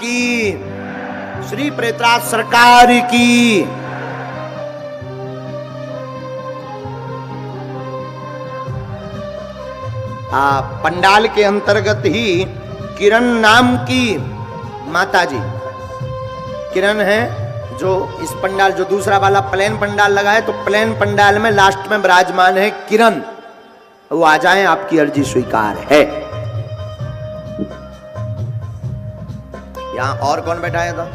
की, श्री प्रेतराज सरकार की। पंडाल के अंतर्गत ही किरण नाम की माता जी, किरण है जो इस पंडाल, जो दूसरा वाला प्लेन पंडाल लगा है, तो प्लेन पंडाल में लास्ट में विराजमान है किरण। वो आ जाएं, आपकी अर्जी स्वीकार है। यहां और कौन बैठा है था?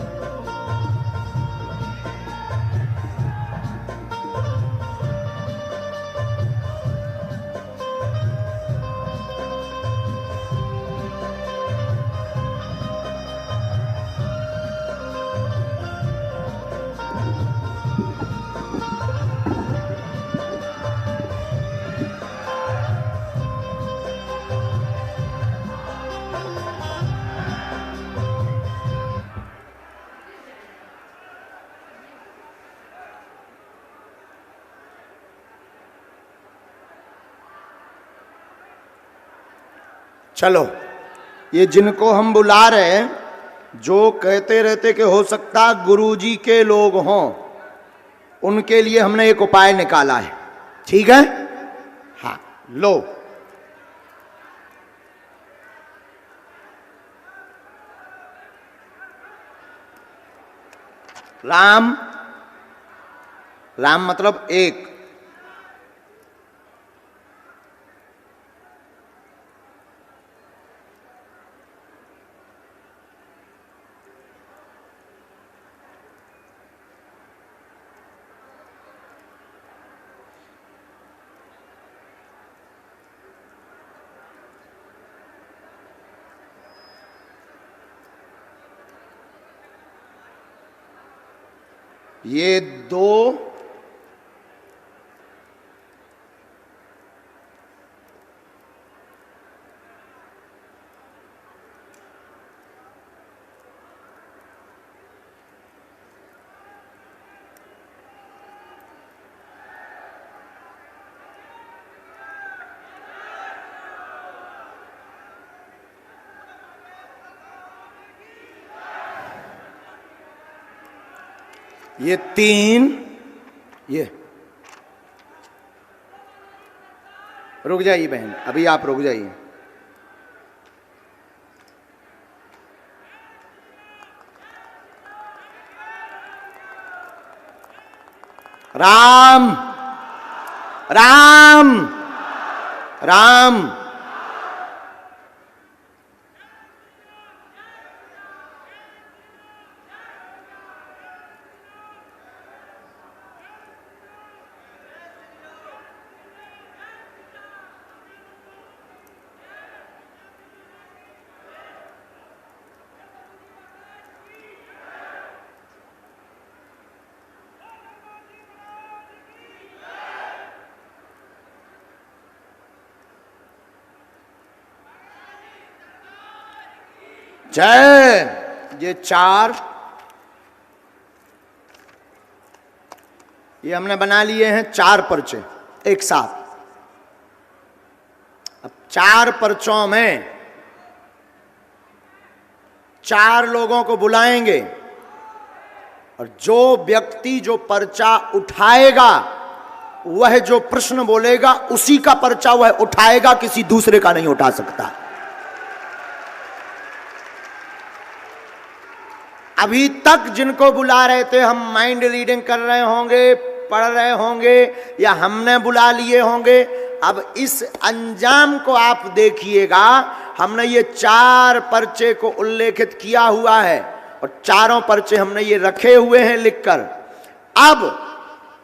चलो, ये जिनको हम बुला रहे हैं, जो कहते रहते कि हो सकता गुरुजी के लोग हों, उनके लिए हमने एक उपाय निकाला है। ठीक है? हाँ, लो। राम, राम मतलब एक। ये दो, ये तीन, ये रुक जाइए बहन, अभी आप रुक जाइए। राम, राम, राम। जय। ये चार, ये हमने बना लिए हैं चार पर्चे एक साथ। अब चार पर्चों में चार लोगों को बुलाएंगे, और जो व्यक्ति जो पर्चा उठाएगा, वह जो प्रश्न बोलेगा उसी का पर्चा वह उठाएगा, किसी दूसरे का नहीं उठा सकता। अभी तक जिनको बुला रहे थे, हम माइंड रीडिंग कर रहे होंगे, पढ़ रहे होंगे, या हमने बुला लिए होंगे। अब इस अंजाम को आप देखिएगा। हमने ये चार पर्चे को उल्लेखित किया हुआ है, और चारों पर्चे हमने ये रखे हुए हैं लिखकर। अब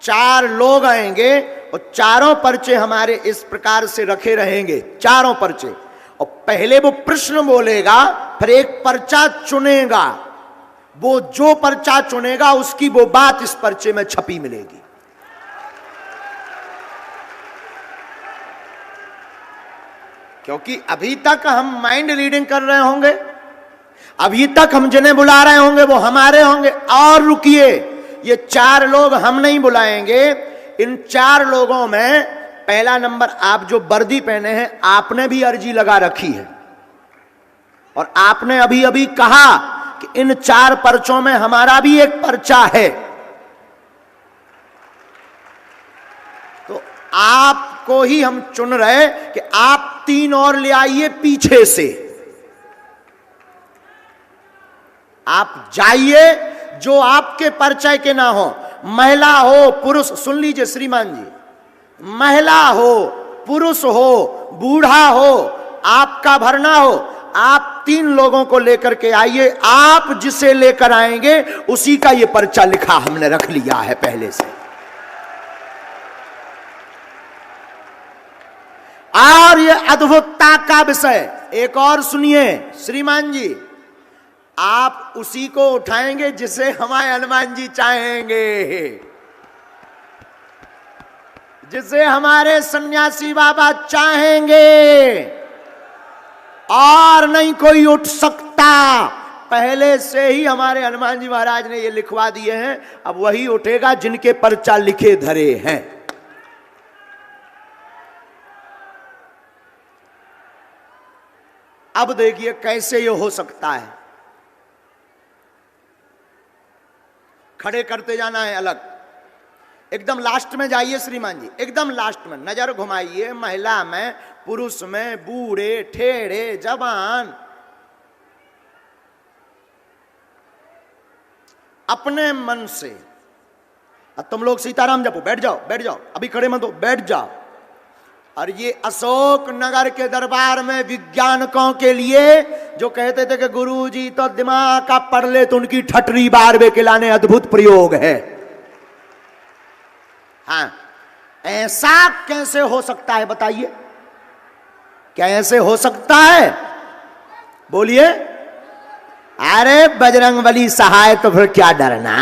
चार लोग आएंगे और चारों पर्चे हमारे इस प्रकार से रखे रहेंगे, चारों पर्चे। और पहले वो प्रश्न बोलेगा, फिर एक पर्चा चुनेगा। वो जो पर्चा चुनेगा उसकी वो बात इस पर्चे में छपी मिलेगी। क्योंकि अभी तक हम माइंड रीडिंग कर रहे होंगे, अभी तक हम जिन्हें बुला रहे होंगे वो हमारे होंगे। और रुकिए, ये चार लोग हम नहीं बुलाएंगे। इन चार लोगों में पहला नंबर, आप जो वर्दी पहने हैं, आपने भी अर्जी लगा रखी है, और आपने अभी अभी कहा कि इन 4 पर्चों में हमारा भी एक पर्चा है, तो आपको ही हम चुन रहे कि आप 3 और ले आइए पीछे से। आप जाइए, जो आपके परिचय के ना हो, महिला हो पुरुष, सुन लीजिए श्रीमान जी, महिला हो पुरुष हो बूढ़ा हो, आपका भरना हो, आप 3 लोगों को लेकर के आइए। आप जिसे लेकर आएंगे उसी का ये पर्चा लिखा हमने रख लिया है पहले से। और ये अद्भुतता का विषय एक और सुनिए श्रीमान जी, आप उसी को उठाएंगे जिसे हमारे हनुमान जी चाहेंगे, जिसे हमारे सन्यासी बाबा चाहेंगे, और नहीं कोई उठ सकता। पहले से ही हमारे हनुमान जी महाराज ने ये लिखवा दिए हैं, अब वही उठेगा जिनके पर्चा लिखे धरे हैं। अब देखिए कैसे ये हो सकता है। खड़े करते जाना है अलग, एकदम लास्ट में जाइए श्रीमान जी, एकदम लास्ट में नजर घुमाइए, महिला में पुरुष में, बूढ़े ठेढ़े जवान, अपने मन से। अब तुम लोग सीताराम जपो, बैठ जाओ बैठ जाओ, अभी खड़े मत हो, बैठ जाओ। और ये अशोक नगर के दरबार में विज्ञानकों के लिए जो कहते थे कि गुरुजी तो दिमाग का पढ़ ले, तो उनकी ठटरी बार वे खिलाने अद्भुत प्रयोग है। हाँ, ऐसा कैसे हो सकता है बताइए, क्या ऐसे हो सकता है? बोलिए। अरे बजरंगबली सहाय, तो फिर क्या डरना।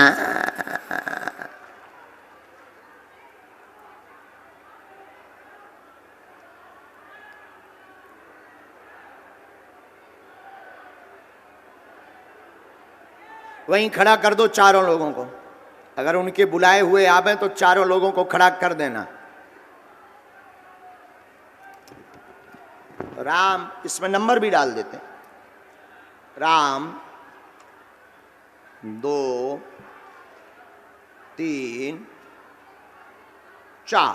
वहीं खड़ा कर दो चारों लोगों को, अगर उनके बुलाए हुए आवे तो चारों लोगों को खड़ा कर देना। राम, इसमें नंबर भी डाल देते हैं, राम 2 3 4,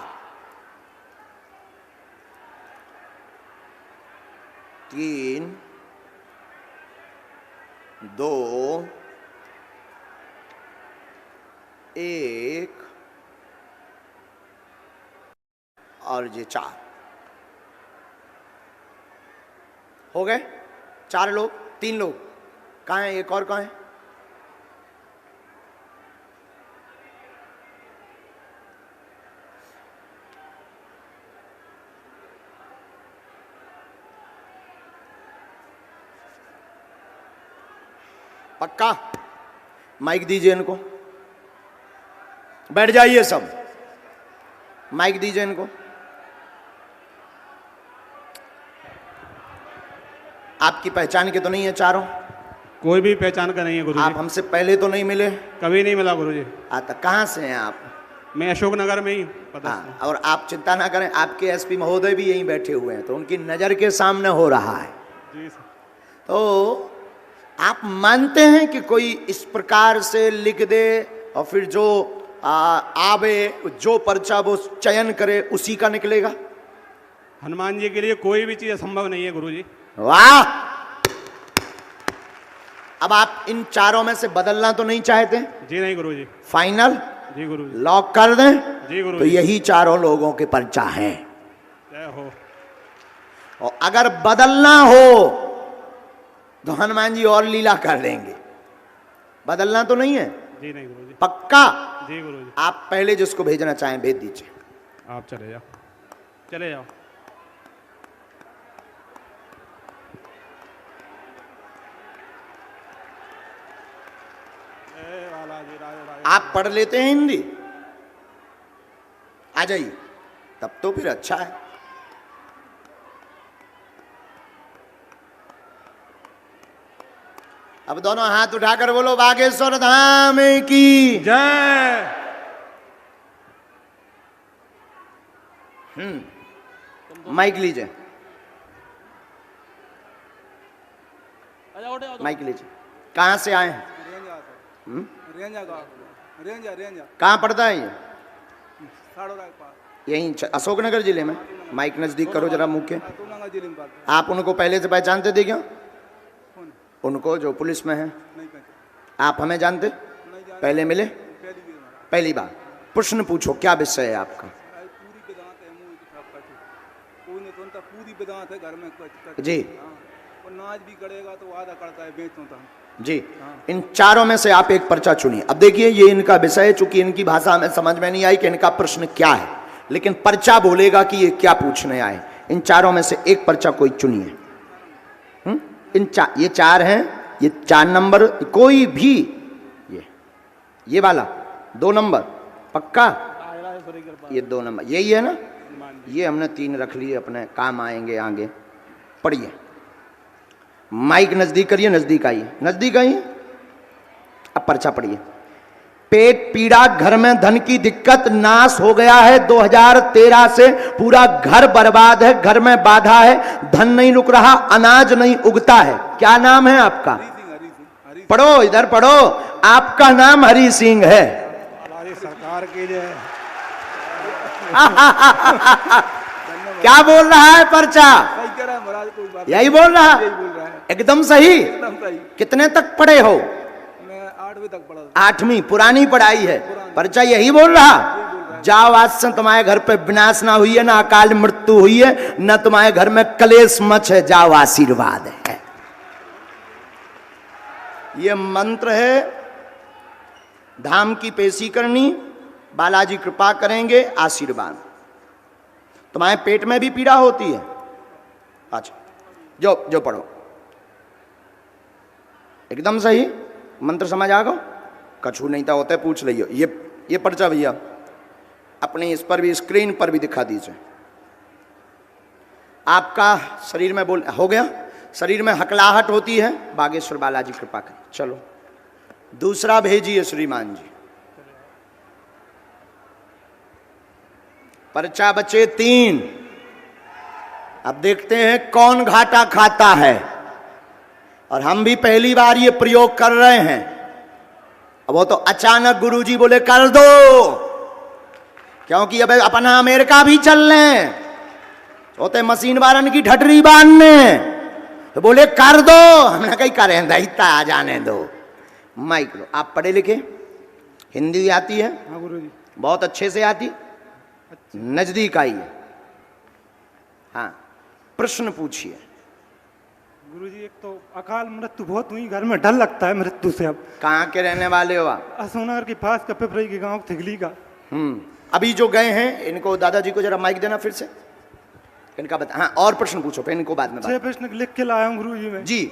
3 2 1 और ये 4 हो गए। 4 लोग, 3 लोग कहाँ है, एक और कहाँ है? पक्का माइक दीजिए इनको, बैठ जाइए सब, माइक दीजिए इनको। आपकी पहचान के तो नहीं है चारों? कोई भी पहचान का नहीं है गुरुजी। आप हमसे पहले तो नहीं मिले? कभी नहीं मिला गुरुजी। तो कहाँ से हैं आप? मैं अशोक नगर में ही पता। हाँ, और आप चिंता ना करें, आपके एसपी महोदय भी यहीं बैठे हुए हैं, तो उनकी नजर के सामने हो रहा है। जी सर। तो आप मानते हैं कि कोई इस प्रकार से लिख दे और फिर जो आवे, जो पर्चा वो चयन करे उसी का निकलेगा? हनुमान जी के लिए कोई भी चीज असंभव नहीं है गुरुजी। वाह। अब आप इन चारों में से बदलना तो नहीं चाहते? जी नहीं गुरुजी। फाइनल? जी गुरुजी। लॉक कर दें? जी गुरुजी। तो यही चारों लोगों के पर्चा हैं। जय हो। और अगर बदलना हो तो हनुमान जी और लीला कर देंगे। बदलना तो नहीं है? जी नहीं गुरुजी। पक्का? जी गुरुजी। आप पहले जिसको भेजना चाहें भेज दीजिए। आप चले जाओ, चले जाओ। आप पढ़ लेते हैं हिंदी? आ जाइए, तब तो फिर अच्छा है। अब दोनों हाथ उठाकर बोलो बागेश्वर धाम की जय। माइक लीजिए, माइक लीजिए। कहाँ से आए हैं? रेंजा रेंजा गाँव रेंजा रेंजा कहाँ पड़ता है ये? साड़ोरा के पास यहीं अशोकनगर जिले में। माइक नजदीक करो जरा मुंह के। तुलंगा जिले में पड़ता आप उनको पहले से पहचानते थे क्या? कौन उनको जो पुलिस में है। नहीं पहचान आप हमें जानते? नहीं जान पहले मिले? पहली भी हमारा पहली बार। प्रश्न पूछो, क्या विषय है आपका? पूरी बेदांत है मुंह की छाप का कोई नहीं सुनता पूरी बेदांत है घर में कुछ जी और नाच भी करेगा तो आधा करता है बेचता हूँ जी। इन चारों में से आप एक पर्चा चुनिए। अब देखिए ये इनका विषय है, चूंकि इनकी भाषा हमें समझ में नहीं आई कि इनका प्रश्न क्या है, लेकिन पर्चा बोलेगा कि ये क्या पूछने आए। इन चारों में से एक पर्चा कोई चुनिए। ये चार हैं, ये 4 नंबर कोई भी, ये वाला 2 नंबर पक्का, ये 2 नंबर यही है ना, ये हमने 3 रख लिए, अपने काम आएंगे आगे। पढ़िए, माइक नजदीक करिए, नजदीक आइए, नजदीक आइए। अब पर्चा पढ़िए। पेट पीड़ा, घर में धन की दिक्कत, नाश हो गया है 2013 से, पूरा घर बर्बाद है, घर में बाधा है, धन नहीं रुक रहा, अनाज नहीं उगता है। क्या नाम है आपका? हरी सिंह पढ़ो, इधर पढ़ो। आपका नाम हरी सिंह है। हमारी सरकार की जय। क्या बोल रहा है पर्चा? सही कह रहा है महाराज कोई बात यही बोल रहा यही है, बोल रहा है एकदम सही। एकदम सही कितने तक पढ़े हो? मैं 8वीं तक पढ़ा था 8वीं, पुरानी पढ़ाई है। पर्चा यही बोल रहा। जाओ, आज से तुम्हारे घर पे विनाश ना हुई है, ना अकाल मृत्यु हुई है, ना तुम्हारे घर में कलेश मच है, जाओ आशीर्वाद है। ये मंत्र है, धाम की पेशी करनी, बालाजी कृपा करेंगे, आशीर्वाद। तुम्हारे पेट में भी पीड़ा होती है? अच्छा, जो पढ़ो, एकदम सही। मंत्र समझ आ गो? कछु नहीं था होता है, पूछ लियो। ये पर्चा भैया अपनी इस पर भी, स्क्रीन पर भी दिखा दीजिए। आपका शरीर में बोल हो गया, शरीर में हकलाहट होती है, बागेश्वर बालाजी कृपा करें। चलो दूसरा भेजिए श्रीमान जी। पर्चा बचे 3। अब देखते हैं कौन घाटा खाता है, और हम भी पहली बार ये प्रयोग कर रहे हैं। अब वो तो अचानक गुरुजी बोले कर दो, क्योंकि अब अपना अमेरिका भी चल रहे होते, मशीन वारन की ढटरी बांधने, तो बोले कर दो। हमने कहीं करें दहिता आ जाने दो। माइक लो। आप पढ़े लिखे, हिंदी आती है? हाँ गुरुजी। बहुत अच्छे से आती। नजदीक आइए। हाँ, प्रश्न पूछिए। गुरुजी एक तो अकाल मृत्यु बहुत हुई, घर में डर लगता है मृत्यु से। अब कहाँ के रहने वाले हो आप? सोनार के पास का पिपरई के गांव थिगली का। अभी जो गए हैं, इनको दादाजी को जरा माइक देना फिर से, इनका बता। हाँ, और प्रश्न पूछो, फिर इनको बाद में 6 प्रश्न लिख के लाया हूँ गुरुजी में। जी।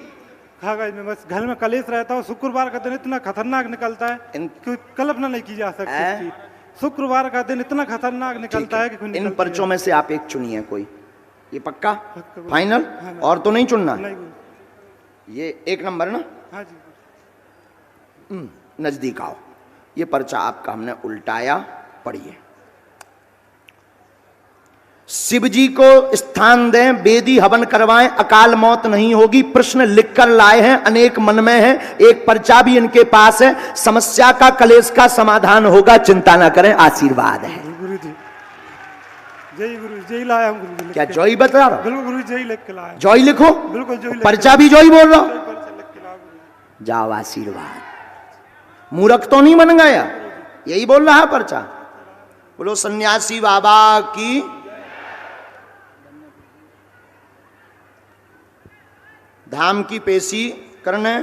कागज में, बस घर में कलेश रहता है। शुक्रवार का दिन इतना खतरनाक निकलता है कि कल्पना नहीं की जा सकती इसकी। शुक्रवार का दिन इतना खतरनाक निकलता है कि कोई इन पर्चों में से आप एक चुनिए कोई। ये पक्का फाइनल? और तो नहीं चुनना? नहीं। ये 1 नंबर ना? हाँ जी। नजदीक आओ। ये पर्चा आपका हमने उल्टाया, पढ़िए। शिव जी को स्थान दें, वेदी हवन करवाएं, अकाल मौत नहीं होगी। प्रश्न लिखकर लाए हैं, अनेक मन में है। एक पर्चा भी इनके पास है, समस्या का, कलेश का समाधान होगा, चिंता ना करें, आशीर्वाद है। गुरुजी जय, गुरु जय लाया हूँ गुरुजी। क्या जॉय बता रहा? बिल्कुल गुरु जय लिख के लाया। जॉय लिखो, बिल्कुल जय। पर्चा भी जॉय बोल रहा। पर्चा लिख के लाया गुरुजी। जाओ आशीर्वाद। मूर्ख तो नहीं बन गया, यही बोल रहा है पर्चा। बोलो सन्यासी बाबा की। धाम की पेशी करने।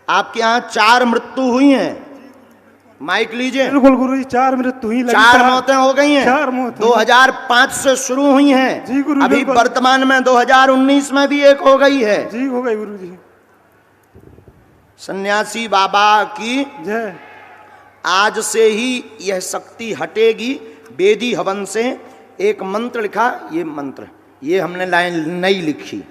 आपके यहाँ 4 मृत्यु हुई हैं। माइक लीजिए। बिल्कुल गुरुजी, 4 मृत्यु हुई। 4 मौतें हो गई हैं। 4 मौतें 2005 से शुरू हुई हैं। जी गुरु, अभी बिल्कुल। वर्तमान में 2019 में भी एक हो गई है। जी हो गई गुरुजी। सन्यासी बाबा की जय। आज से ही यह शक्ति हटेगी। वेदी हवन से एक मंत्र लिखा, ये मंत्र, ये हमने लाइन नहीं लिखी।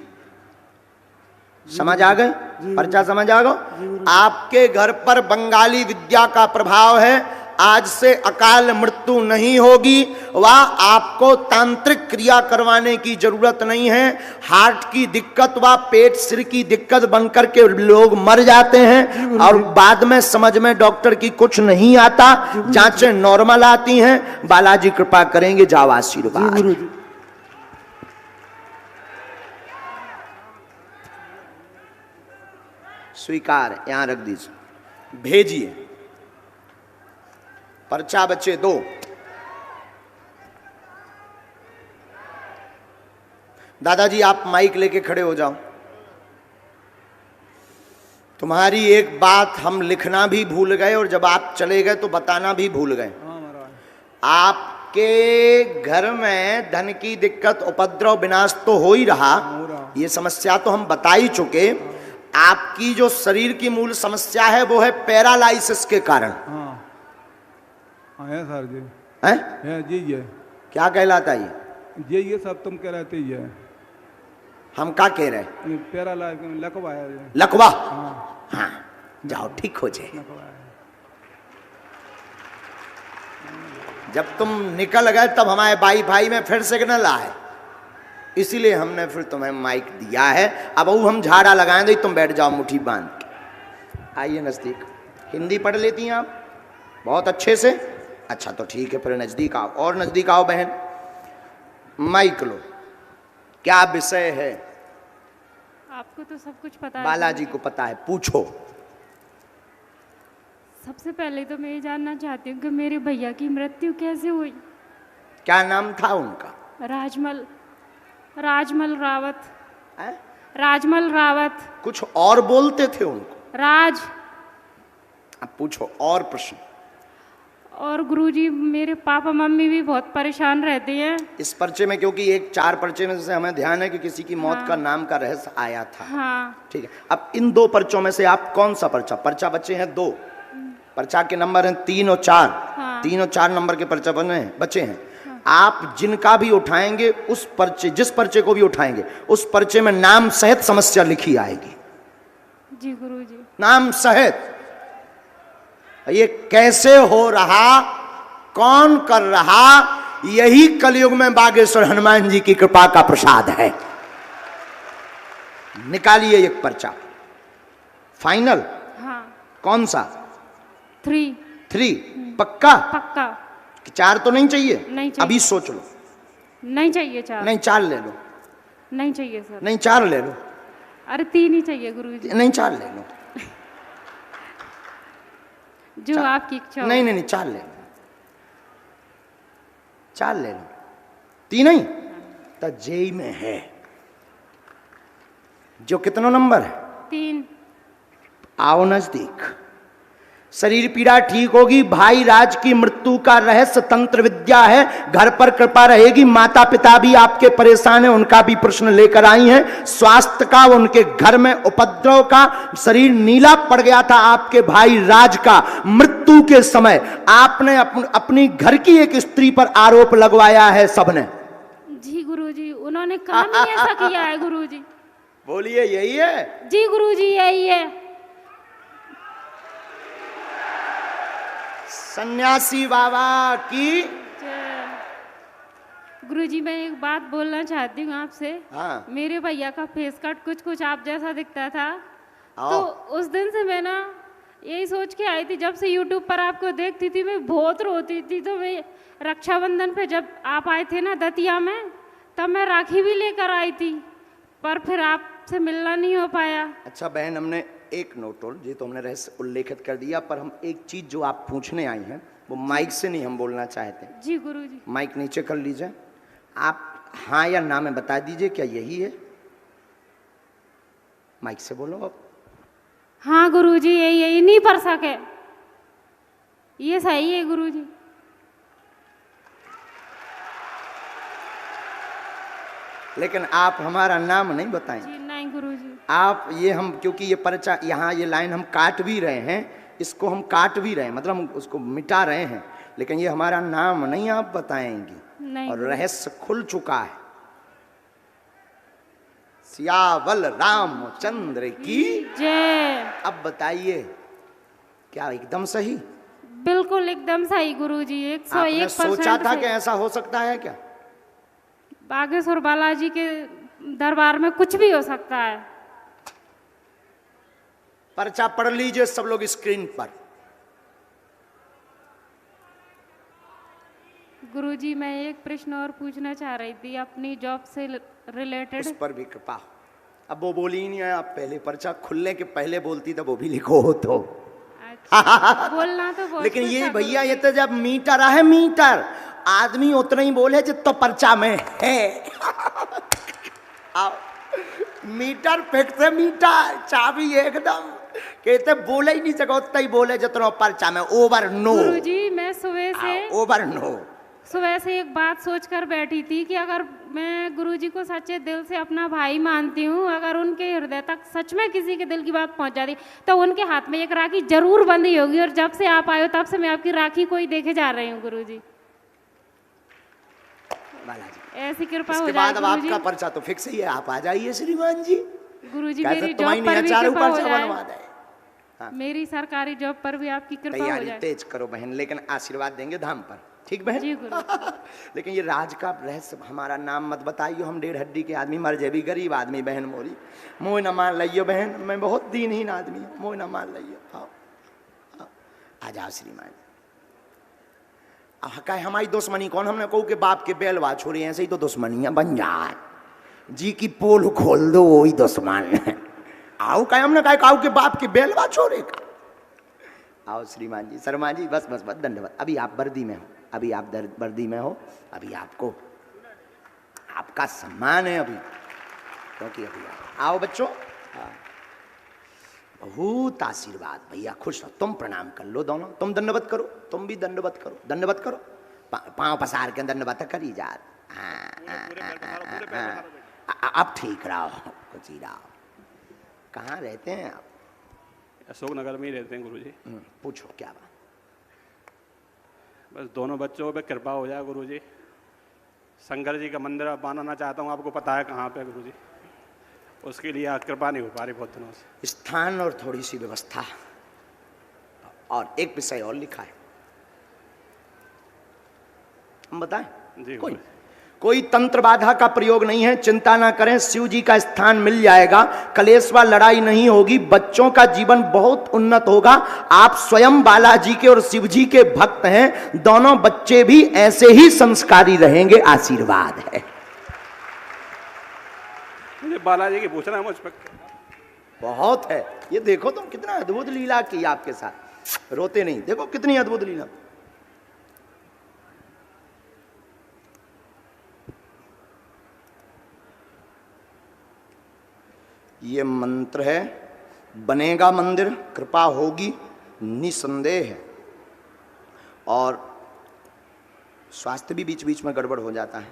समझ आ गए? पर्चा समझ आ गए? आपके घर पर बंगाली विद्या का प्रभाव है, आज से अकाल मृत्यु नहीं होगी, वह आपको तांत्रिक क्रिया करवाने की जरूरत नहीं है। हार्ट की दिक्कत व पेट सिर की दिक्कत बनकर के लोग मर जाते हैं और बाद में समझ में डॉक्टर की कुछ नहीं आता, जांचें नॉर्मल आती हैं। बालाजी कृपा करेंगे, जाओ आशीर्वाद। स्वीकार यहां रख दीजिए, भेजिए। पर्चा बच्चे 2। दादाजी आप माइक लेके खड़े हो जाओ। तुम्हारी एक बात हम लिखना भी भूल गए और जब आप चले गए तो बताना भी भूल गए। हाँ महाराज। आपके घर में धन की दिक्कत, उपद्रव, विनाश तो हो ही रहा, ये समस्या तो हम बता ही चुके। आपकी जो शरीर की मूल समस्या है वो है पैरालाइसिस के कारण। हाँ हाँ है सर जी, है जी ये क्या कहलाता है ये सब तुम कह रहते ही है। हम क्या कह रहे? पैरालाइज लकवा है ये। लकवा। हाँ हाँ जाओ ठीक हो जाए। लकवा है। जब तुम निकल गए तब हमारे वाईफाई में फिर सिग्नल आए, इसीलिए हमने फिर तुम्हें माइक दिया है। अब वो हम झाड़ा लगाएं दे, तुम बैठ जाओ मुट्ठी बांध के। आइए नजदीक। हिंदी पढ़ लेती हैं आप बहुत अच्छे से? अच्छा तो ठीक है, फिर नजदीक आओ और नजदीक आओ बहन। माइक लो। क्या विषय है? आपको तो सब कुछ पता है। बालाजी को पता है, पूछो। सबसे पहले तो मैं ये जानना चाहती हूँ कि मेरे भैया की मृत्यु कैसे हुई? क्या नाम था उनका? राजमल रावत। है? राजमल रावत। कुछ और बोलते थे उनको? राज। अब पूछो और प्रश्न। और गुरुजी मेरे पापा मम्मी भी बहुत परेशान रहते हैं इस पर्चे में, क्योंकि एक 4 पर्चे में से हमें ध्यान है कि किसी की मौत का नाम का रहस्य आया था। हाँ। ठीक है, अब इन 2 पर्चों में से आप कौन सा पर्चा बचे हैं 2, पर्चा के नंबर हैं 3 और 4। हाँ। 3 और 4 नंबर के पर्चा बचे हैं। हाँ। आप जिनका भी उठाएंगे उस पर्चे, जिस पर्चे को भी उठाएंगे उस पर्चे में नाम सहित समस्या लिखी आएगी। जी गुरुजी। नाम सहित। ये कैसे हो रहा, कौन कर रहा, यही कलयुग में बागेश्वर हनुमान जी की कृपा का प्रसाद है। निकालिए एक पर्चा। फाइनल? हाँ। कौन सा? 3 पक्का? पक्का। 4 तो नहीं चाहिए? नहीं चाहिए। अभी सोच लो। नहीं चाहिए 4। नहीं 4 ले लो। नहीं चाहिए सर। नहीं 4 ले लो। अरे 3 ही चाहिए गुरुजी। नहीं 4 ले लो। जो आपकी इच्छा हो। नहीं 4 ले लो। 4 ले लो। 3 नहीं तो जेई में है। जो कितना नंबर है? 3। आओ नजदीक। शरीर पीड़ा ठीक होगी। भाई राज की मृत्यु का रहस्य तंत्र विद्या है। घर पर कृपा रहेगी। माता पिता भी आपके परेशान हैं, उनका भी प्रश्न लेकर आई हैं। स्वास्थ्य का, उनके घर में उपद्रव का, शरीर नीला पड़ गया था आपके भाई राज का। मृत्यु के समय आपने अपनी घर की एक स्त्री पर आरोप लगवाया है सबने। जी गुरुजी, उन्होंने काम ही ऐसा किया है गुरुजी। बोलिए यही है? जी गुरुजी यही है। सन्यासी बाबा की। गुरुजी मैं एक बात बोलना चाहती हूँ आपसे। हाँ। मेरे भैया का फेस कट कुछ आप जैसा दिखता था। आओ। तो उस दिन से मैं ना यही सोच के आई थी, जब से यूट्यूब पर आपको देखती थी मैं बहुत रोती थी। तो मैं रक्षाबंधन पे जब आप आए थे ना दतिया में, तब मैं राखी भी लेकर आई थी, पर फिर आपसे मिलना नहीं हो पाया। अच्छा बहन, हमने एक नोटोल ये तो हमने रहस्य उल्लेखित कर दिया, पर हम एक चीज जो आप पूछने आई हैं वो माइक से नहीं हम बोलना चाहते। जी गुरुजी। माइक नीचे कर लीजिए। आप हाँ या ना में बता दीजिए, क्या यही है? माइक से बोलो अब। हाँ गुरुजी यही नहीं पढ़ सके, ये सही है गुरुजी। लेकिन आप हमारा नाम नहीं बताएंगे। जी नहीं गुरुजी। आप ये हम, क्योंकि ये पर्चा यहाँ ये लाइन हम काट भी रहे हैं, इसको हम काट भी रहे हैं, मतलब हम उसको मिटा रहे हैं, लेकिन ये हमारा नाम नहीं आप बताएंगी। नहीं। और रहस्य खुल चुका है। सियावल रामचंद्र की जय। अब बताइए क्या एकदम सही? बिल्कुल एकदम सही गुरुजी, आपने 101% सोचा था सही। कि ऐसा हो सकता है क्या? बागेश्वर बालाजी के दरबार में कुछ भी हो सकता है। पर्चा पढ़ लीजिए सब लोग स्क्रीन पर। गुरुजी मैं एक प्रश्न और पूछना चाह रही थी अपनी जॉब से रिलेटेड। उस पर भी कृपा हो। अब वो बोली ही नहीं है, आप पहले पर्चा खुलने के पहले बोलती तो वो भी लिखो हो तो। अच्छा, बोलना तो बहुत लेकिन कुछ ये था भैया गुरुजी। ये तो जब मीटर है मीटर, आदमी उतना ही बोले जितना पर्चा में है। आओ, मीटर फेंकते मीटर, चाबी एकदम कहते बोले ही नहीं सको, उतना ही बोले जितना पर्चा में। ओवर नो गुरुजी मैं ओवर नो। सुबह से एक बात सोच कर बैठी थी कि अगर मैं गुरुजी को सच्चे दिल से अपना भाई मानती हूँ, अगर उनके हृदय तक सच में किसी के दिल की बात पहुँच जाती तो उनके हाथ में एक राखी जरूर बंधी होगी। और जब से आप आए हो तब से मैं आपकी राखी को ही देखे जा रही हूँ गुरुजी। बालाजी ऐसी कृपा हो इसके जाए बाद अब गुरुजी। आपका पर्चा तो फिक्स ही है, आप आ जाइए श्रीमान जी। गुरुजी कैसे मेरी तुम्हारी जॉब पर भी चारू कृपा हो पर्चा बनवा जाए, दे। मेरी सरकारी जॉब पर भी आपकी कृपा हो तैयारी जाए। तेज करो बहन, लेकिन आशीर्वाद देंगे धाम पर, ठीक बहन? जी गुरु। लेकिन ये राज का रहस्य हमारा नाम मत बताइयो, हम 1.5 हड्डी के आदमी मर जेबी, गरीब आदमी बहन मोरी। मोह न मान लियो बहन, मैं बहुत दीनहीन आदमी हूँ, मोह न मान लियो। आओ आओ, आ जाओ श्रीमान। कहे हमारी दुश्मनी कौन? हमने कहू के बाप के बेलवा छोड़ी, ऐसे ही तो दुश्मनियां बन जाए। जी की पोल खोल दो वही दुश्मन। आओ कहे हमने कहा काऊ के बाप के बेलवा छोड़ेगा। आओ श्रीमान जी, शर्मा जी, बस बस बस, दंडवत। अभी आप वर्दी में हो, अभी आप वर्दी में हो, अभी आपको आपका सम्मान है अभी, क्योंकि अभी आओ बच्चों। बहुत आशीर्वाद भैया, खुश रहो। तुम प्रणाम कर लो दोनों, तुम दंडवत करो, तुम भी दंडवत करो, दंडवत करो। पांव पसार के दंडवत करी जात। अब ठीक रहो, कुछ ही रहो। कहाँ रहते हैं आप? अशोक नगर में ही रहते हैं गुरुजी। पूछो क्या बात? बस दोनों बच्चों पे कृपा हो जाए गुरुजी। शंकर जी का मंदिर बनाना चाहता हूँ, आपको पता है कहाँ पे गुरुजी, उसके लिए कृपा नहीं हो पा रही बहुत दिनों से। स्थान और थोड़ी सी व्यवस्था और एक विषय और लिखा है, हम बताएं? जी कोई तंत्र बाधा का प्रयोग नहीं है, चिंता ना करें, शिव जी का स्थान मिल जाएगा, कलेश व लड़ाई नहीं होगी, बच्चों का जीवन बहुत उन्नत होगा। आप स्वयं बालाजी के और शिव जी के भक्त हैं, दोनों बच्चे भी ऐसे ही संस्कारी रहेंगे, आशीर्वाद है। मुझे बालाजी की पूछना है मुझ पर। बहुत है, ये देखो तुम कितना अद्भुत लीला की आपके साथ, रोते नहीं, देखो कितनी अद्भुत लीला। ये मंत्र है, बनेगा मंदिर, कृपा होगी निसंदेह है। और स्वास्थ्य भी बीच बीच में गड़बड़ हो जाता है,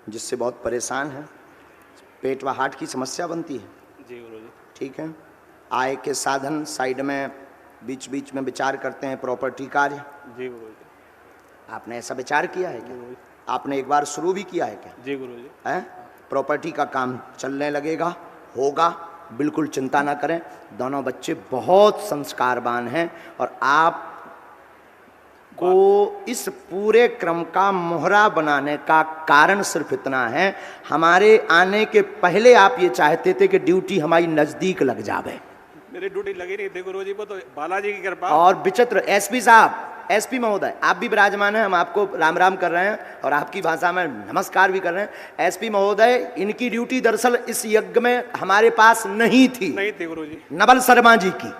जिससे बहुत परेशान है, पेट व हार्ट की समस्या बनती है। जी गुरुजी। ठीक है, आय के साधन साइड में बीच बीच में विचार करते हैं, प्रॉपर्टी कार्य। जी गुरुजी। आपने ऐसा विचार किया है क्या? आपने एक बार शुरू भी किया है क्या? जी गुरुजी। है, प्रॉपर्टी का काम चलने लगेगा, होगा, बिल्कुल चिंता ना करें। दोनों बच्चे बहुत संस्कारवान हैं और आप को इस पूरे क्रम का मोहरा बनाने का कारण सिर्फ इतना है, हमारे आने के पहले आप ये चाहते थे कि ड्यूटी हमारी नजदीक लग जावे। मेरी ड्यूटी लगी नहीं थी गुरुजी को, तो बालाजी की कृपा। और विचित्र एसपी साहब, एसपी महोदय, आप भी विराजमान हैं, हम आपको राम राम कर रहे हैं और आपकी भाषा में नमस्कार भी कर रहे हैं। एसपी महोदय, इनकी ड्यूटी दरअसल इस यज्ञ में हमारे पास नहीं थी गुरुजी, नवल शर्मा जी की,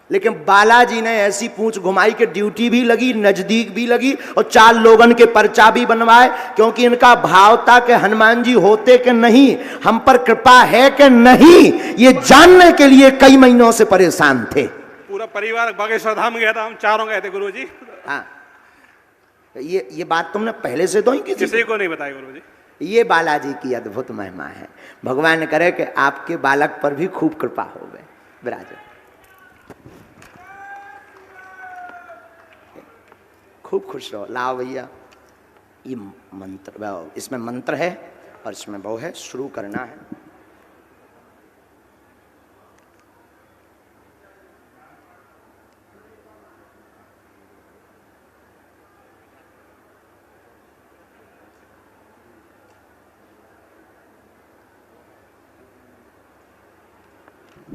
लेकिन बालाजी ने ऐसी पूंछ घुमाई कि ड्यूटी भी लगी, नजदीक भी लगी और 4 लोगन के पर्चा भी बनवाए, क्योंकि इनका भाव था कि हनुमान जी होते कि नहीं, हम पर कृपा है कि नहीं, ये जानने के लिए कई महीनों से परेशान थे। पूरा परिवार बागेश्वर धाम गया था, हम चारों गए थे गुरुजी। हाँ, ये बात तुमने पहले से तो ही किसी को नहीं बताई गुरुजी। ये बालाजी की अद्भुत महिमा है। भगवान करे कि आपके बालक पर भी खूब कृपा हो गए। विराज खूब खुश रहो। लाओ भैया, ये मंत्र, इसमें मंत्र है और इसमें वो है, शुरू करना है।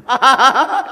है।